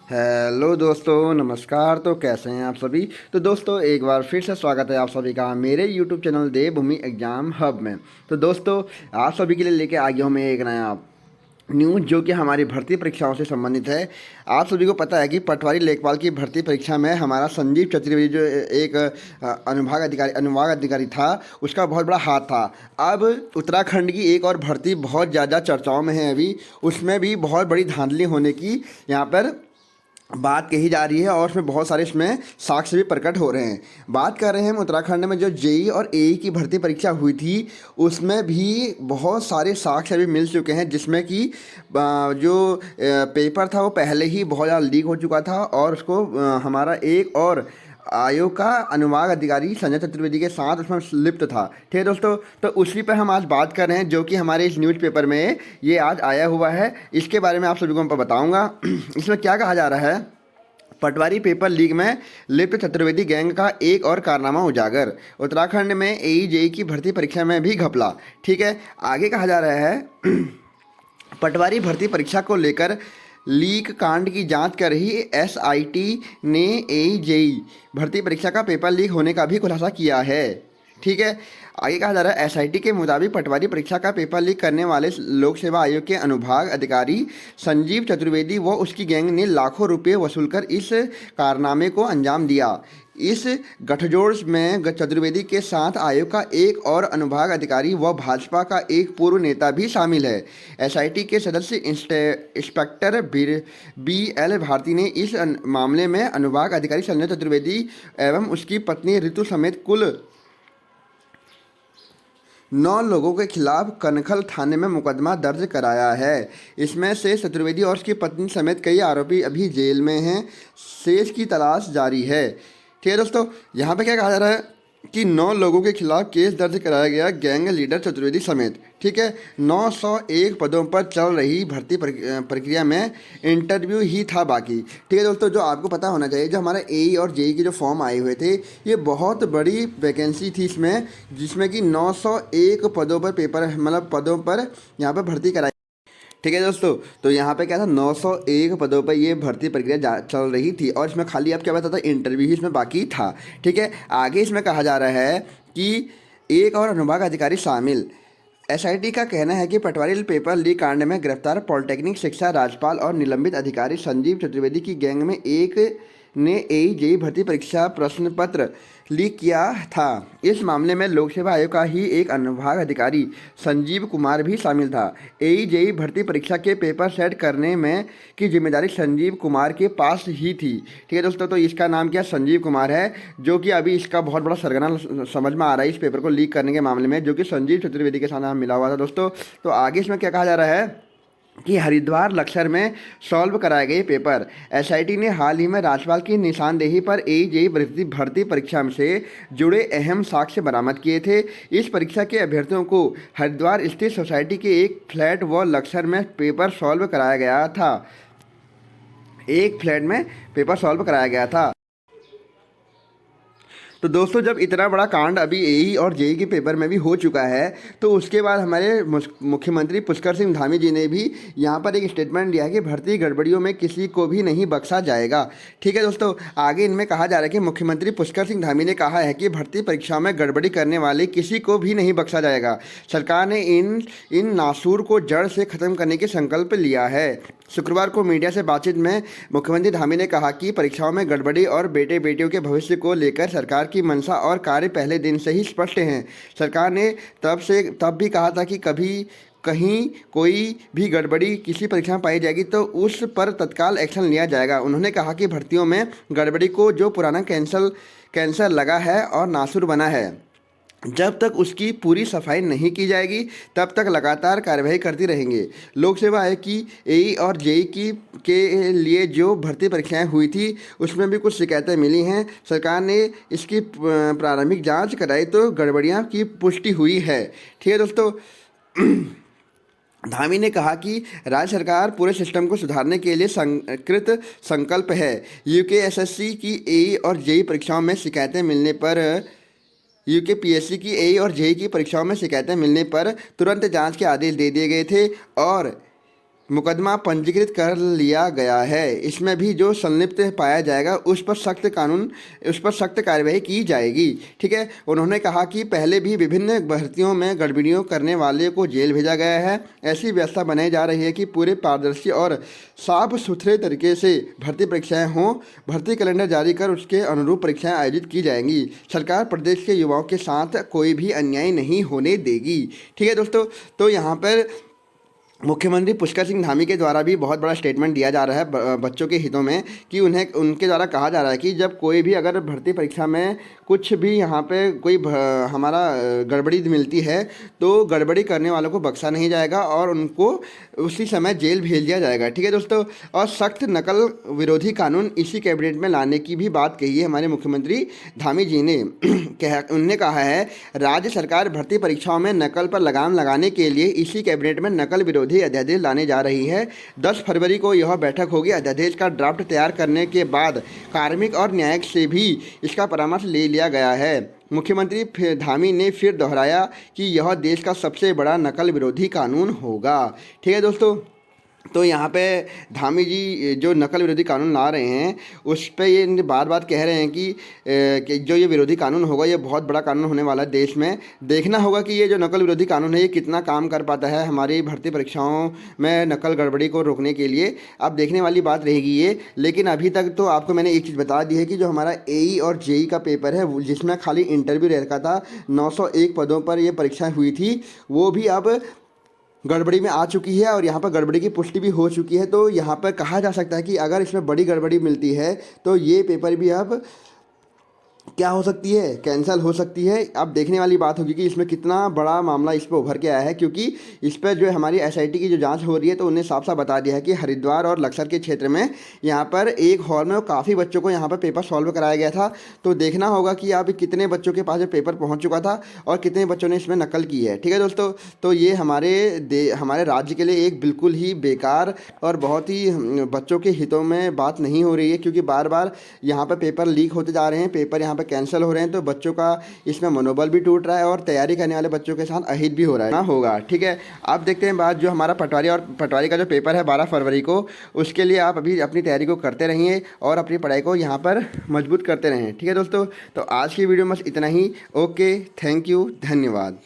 Hello दोस्तों, नमस्कार। तो कैसे हैं आप सभी। तो दोस्तों, एक बार फिर से स्वागत है आप सभी का मेरे यूट्यूब चैनल देवभूमि एग्जाम हब में। तो दोस्तों, आप सभी के लिए लेके आ गया हूँ मैं एक नया न्यूज़ जो कि हमारी भर्ती परीक्षाओं से संबंधित है। आप सभी को पता है कि पटवारी लेखपाल की भर्ती परीक्षा में हमारा संजीव चतुर्वेदी जो एक अनुभाग अधिकारी था, उसका बहुत बड़ा हाथ था। अब उत्तराखंड की एक और भर्ती बहुत ज़्यादा चर्चाओं में है अभी, उसमें भी बहुत बड़ी धांधली होने की यहाँ पर बात कही जा रही है और उसमें बहुत सारे इसमें साक्ष्य भी प्रकट हो रहे हैं। बात कर रहे हैं हम उत्तराखंड में जो जेई और एई की भर्ती परीक्षा हुई थी, उसमें भी बहुत सारे साक्ष्य अभी मिल चुके हैं, जिसमें कि जो पेपर था वो पहले ही बहुत ज़्यादा लीक हो चुका था और उसको हमारा एक और आयोग का अनुभाग अधिकारी संजय चतुर्वेदी के साथ उसमें लिप्त था। ठीक है दोस्तों, तो उसी पर हम आज बात कर रहे हैं जो कि हमारे इस न्यूज़पेपर में ये आज आया हुआ है। इसके बारे में आप सभी को मैं बताऊंगा। इसमें क्या कहा जा रहा है, पटवारी पेपर लीक में लिप्त चतुर्वेदी गैंग का एक और कारनामा उजागर, उत्तराखंड में एई जेई की भर्ती परीक्षा में भी घपला। ठीक है, आगे कहा जा रहा है पटवारी भर्ती परीक्षा को लेकर लीक कांड की जांच कर रही एसआईटी ने एई जेई भर्ती परीक्षा का पेपर लीक होने का भी खुलासा किया है। ठीक है, आगे कहा जा रहा है एसआईटी के मुताबिक पटवारी परीक्षा का पेपर लीक करने वाले लोक सेवा आयोग के अनुभाग अधिकारी संजीव चतुर्वेदी व उसकी गैंग ने लाखों रुपए वसूलकर इस कारनामे को अंजाम दिया। इस गठजोड़ में चतुर्वेदी के साथ आयोग का एक और अनुभाग अधिकारी व भाजपा का एक पूर्व नेता भी शामिल है। एसआईटी के सदस्य इंस्पेक्टर बी एल भारती ने इस मामले में अनुभाग अधिकारी संजय चतुर्वेदी एवं उसकी पत्नी ऋतु समेत कुल 9 लोगों के खिलाफ कनखल थाने में मुकदमा दर्ज कराया है। इसमें से चतुर्वेदी और उसकी पत्नी समेत कई आरोपी अभी जेल में हैं। शेष की तलाश जारी है। ठीक है दोस्तों, यहाँ पे क्या कहा जा रहा है कि 9 लोगों के खिलाफ केस दर्ज कराया गया, गैंग लीडर चतुर्वेदी समेत। ठीक है, 901 पदों पर चल रही भर्ती प्रक्रिया में इंटरव्यू ही था बाकी। ठीक है दोस्तों, जो आपको पता होना चाहिए, जो हमारा एई और जेई के जो फॉर्म आए हुए थे, ये बहुत बड़ी वैकेंसी थी इसमें, जिसमें कि 901 पदों पर पेपर मतलब पदों पर यहाँ पर भर्ती कराई। ठीक है दोस्तों, तो यहाँ पे क्या था, 901 पदों पर ये भर्ती प्रक्रिया चल रही थी और इसमें खाली अब क्या बता था, इंटरव्यू ही इसमें बाकी था। ठीक है, आगे इसमें कहा जा रहा है कि एक और अनुभाग अधिकारी शामिल। एसआईटी का कहना है कि पटवारी पेपर लीक कांड में गिरफ्तार पॉलिटेक्निक शिक्षा राज्यपाल और निलंबित अधिकारी संजीव चतुर्वेदी की गैंग में एक ने एई जेई भर्ती परीक्षा प्रश्न पत्र लीक किया था। इस मामले में लोक सेवा आयोग का ही एक अनुभाग अधिकारी संजीव कुमार भी शामिल था। एई जेई भर्ती परीक्षा के पेपर सेट करने में की जिम्मेदारी संजीव कुमार के पास ही थी। ठीक है दोस्तों, तो इसका नाम क्या संजीव कुमार है, जो कि अभी इसका बहुत बड़ा सरगना समझ में आ रहा है इस पेपर को लीक करने के मामले में, जो कि संजीव चतुर्वेदी के साथ नाम मिला हुआ था दोस्तों। तो आगे इसमें क्या कहा जा रहा है कि हरिद्वार लक्सर में सॉल्व कराए गए पेपर। एसआईटी ने हाल ही में राज्यपाल की निशानदेही पर एई जेई भर्ती परीक्षा से जुड़े अहम साक्ष्य बरामद किए थे। इस परीक्षा के अभ्यर्थियों को हरिद्वार स्थित सोसाइटी के एक फ्लैट व लक्सर में पेपर सॉल्व कराया गया था। एक फ्लैट में पेपर सॉल्व कराया गया था। तो दोस्तों, जब इतना बड़ा कांड अभी एई और जेई के पेपर में भी हो चुका है, तो उसके बाद हमारे मुख्यमंत्री पुष्कर सिंह धामी जी ने भी यहाँ पर एक स्टेटमेंट दिया है कि भर्ती गड़बड़ियों में किसी को भी नहीं बख्शा जाएगा। ठीक है दोस्तों, आगे इनमें कहा जा रहा है कि मुख्यमंत्री पुष्कर सिंह धामी ने कहा है कि भर्ती परीक्षा में गड़बड़ी करने वाले किसी को भी नहीं बख्शा जाएगा। सरकार ने इन नासूर को जड़ से खत्म करने की संकल्प लिया है। शुक्रवार को मीडिया से बातचीत में मुख्यमंत्री धामी ने कहा कि परीक्षाओं में गड़बड़ी और बेटे बेटियों के भविष्य को लेकर सरकार की मंशा और कार्य पहले दिन से ही स्पष्ट हैं। सरकार ने तब भी कहा था कि कहीं कोई भी गड़बड़ी किसी परीक्षा में पाई जाएगी तो उस पर तत्काल एक्शन लिया जाएगा। उन्होंने कहा कि भर्तियों में गड़बड़ी को जो पुराना कैंसर लगा है और नासूर बना है, जब तक उसकी पूरी सफाई नहीं की जाएगी तब तक लगातार कार्रवाई करती रहेंगे। लोक सेवा आयोग की एई और जेई के लिए जो भर्ती परीक्षाएं हुई थी, उसमें भी कुछ शिकायतें मिली हैं। सरकार ने इसकी प्रारंभिक जांच कराई तो गड़बड़ियां की पुष्टि हुई है। ठीक है दोस्तों, धामी ने कहा कि राज्य सरकार पूरे सिस्टम को सुधारने के लिए संकल्प है। यूकेएसएससी की एई और जेई परीक्षाओं में शिकायतें मिलने पर यूकेपीएससी की एई और जेई की परीक्षाओं में शिकायतें मिलने पर तुरंत जांच के आदेश दे दिए गए थे और मुकदमा पंजीकृत कर लिया गया है। इसमें भी जो संलिप्त पाया जाएगा उस पर सख्त कार्रवाई की जाएगी। ठीक है, उन्होंने कहा कि पहले भी विभिन्न भर्तियों में गड़बड़ियों करने वाले को जेल भेजा गया है। ऐसी व्यवस्था बनाई जा रही है कि पूरे पारदर्शी और साफ सुथरे तरीके से भर्ती परीक्षाएं हों। भर्ती कैलेंडर जारी कर उसके अनुरूप परीक्षाएं आयोजित की जाएंगी। सरकार प्रदेश के युवाओं के साथ कोई भी अन्याय नहीं होने देगी। ठीक है दोस्तों, तो यहाँ पर मुख्यमंत्री पुष्कर सिंह धामी के द्वारा भी बहुत बड़ा स्टेटमेंट दिया जा रहा है बच्चों के हितों में, कि उनके द्वारा कहा जा रहा है कि जब कोई भी अगर भर्ती परीक्षा में कुछ भी यहाँ पे कोई हमारा गड़बड़ी मिलती है तो गड़बड़ी करने वालों को बख्शा नहीं जाएगा और उनको उसी समय जेल भेज दिया जाएगा। ठीक है दोस्तों, और सख्त नकल विरोधी कानून इसी कैबिनेट में लाने की भी बात कही है हमारे मुख्यमंत्री धामी जी ने। उन्होंने कहा है राज्य सरकार भर्ती परीक्षाओं में नकल पर लगाम लगाने के लिए इसी कैबिनेट में नकल विरोधी अध्यादेश लाने जा रही है। 10 फरवरी को यह बैठक होगी। अध्यादेश का ड्राफ्ट तैयार करने के बाद कार्मिक और न्यायिक से भी इसका परामर्श ले लिया गया है। मुख्यमंत्री धामी ने फिर दोहराया कि यह देश का सबसे बड़ा नकल विरोधी कानून होगा। ठीक है दोस्तों, तो यहाँ पे धामी जी जो नकल विरोधी कानून ला रहे हैं उस पे ये बार बार कह रहे हैं कि जो ये विरोधी कानून होगा ये बहुत बड़ा कानून होने वाला है देश में। देखना होगा कि ये जो नकल विरोधी कानून है ये कितना काम कर पाता है हमारी भर्ती परीक्षाओं में नकल गड़बड़ी को रोकने के लिए। अब देखने वाली बात रहेगी ये। लेकिन अभी तक तो आपको मैंने एक चीज़ बता दी है कि जो हमारा AE और JEE का पेपर है जिसमें खाली इंटरव्यू रखा था, 901 पदों पर ये परीक्षा हुई थी, वो भी अब गड़बड़ी में आ चुकी है और यहाँ पर गड़बड़ी की पुष्टि भी हो चुकी है। तो यहाँ पर कहा जा सकता है कि अगर इसमें बड़ी गड़बड़ी मिलती है तो ये पेपर भी अब क्या हो सकती है, कैंसिल हो सकती है। अब देखने वाली बात होगी कि इसमें कितना बड़ा मामला इस पर उभर के आया है, क्योंकि इस पर जो हमारी SIT की जो जांच हो रही है तो उन्हें साफ साफ बता दिया है कि हरिद्वार और लक्सर के क्षेत्र में यहाँ पर एक हॉल में काफ़ी बच्चों को यहाँ पर पेपर सॉल्व कराया गया था। तो देखना होगा कि अब कितने बच्चों के पास जो पेपर पहुँच चुका था और कितने बच्चों ने इसमें नकल की है। ठीक है दोस्तों, तो ये हमारे राज्य के लिए एक बिल्कुल ही बेकार और बहुत ही बच्चों के हितों में बात नहीं हो रही है, क्योंकि बार बार यहाँ पर पेपर लीक होते जा रहे हैं, पेपर यहाँ पर कैंसिल हो रहे हैं। तो बच्चों का इसमें मनोबल भी टूट रहा है और तैयारी करने वाले बच्चों के साथ अहित भी हो रहा है ना होगा। ठीक है, आप देखते हैं बात जो हमारा पटवारी का जो पेपर है 12 फरवरी को, उसके लिए आप अभी अपनी तैयारी को करते रहिए और अपनी पढ़ाई को यहाँ पर मजबूत करते रहें। ठीक है दोस्तों, तो आज की वीडियो में बस इतना ही। ओके, थैंक यू, धन्यवाद।